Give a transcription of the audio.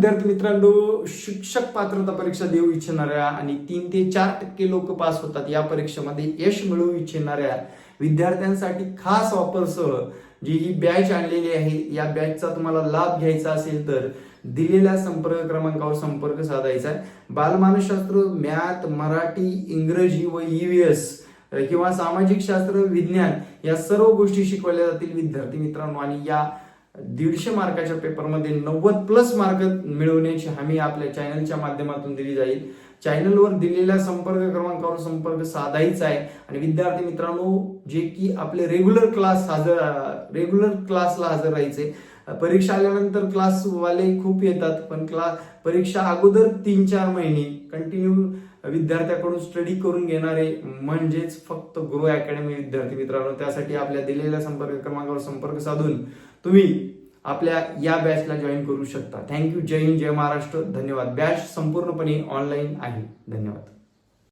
विद्यार्थी मित्रांनो, शिक्षक पात्रता परीक्षा देऊ इच्छिणाऱ्या आणि 3 ते 4% लोक पास होतात या परीक्षेमध्ये यश मिळवू इच्छिणाऱ्या विद्यार्थ्यांसाठी खास ऑफरसह जी ही बॅच आणलेली आहे, या बॅचचा तुम्हाला लाभ घ्यायचा असेल तर दिलेल्या संपर्क क्रमांकावर संपर्क साधायचा आहे. बालमानसशास्त्र, मॅथ, मराठी, इंग्रजी व EVS किंवा सामाजिक शास्त्र, विज्ञान या सर्व गोष्टी शिकवल्या जातील विद्यार्थी मित्रांनो. आणि या 150 मार्काच्या पेपरमध्ये 90+ मार्क मिळवण्याची हमी आपल्या चॅनलच्या माध्यमातून दिली जाईल. चॅनलवर दिलेल्या संपर्क क्रमांकावर संपर्क साधायचा आहे. आणि विद्यार्थी मित्रांनो, जे की आपले रेग्युलर क्लासला हजर राहायचे. परीक्षा आल्यानंतर क्लासवाले खूप येतात, पण परीक्षा अगोदर 3-4 महिने कंटिन्यू विद्यार्थ्याकडून स्टडी करून घेणारे म्हणजेच फक्त गुरु अकॅडमी विद्यार्थी मित्रांनो. त्यासाठी आपल्या दिलेल्या संपर्क क्रमांकावर संपर्क साधून तुम्ही आपल्या या बॅचला जॉईन करू शकता. थँक्यू. जय हिंद, जय महाराष्ट्र. धन्यवाद. बॅच संपूर्णपणे ऑनलाईन आहे. धन्यवाद.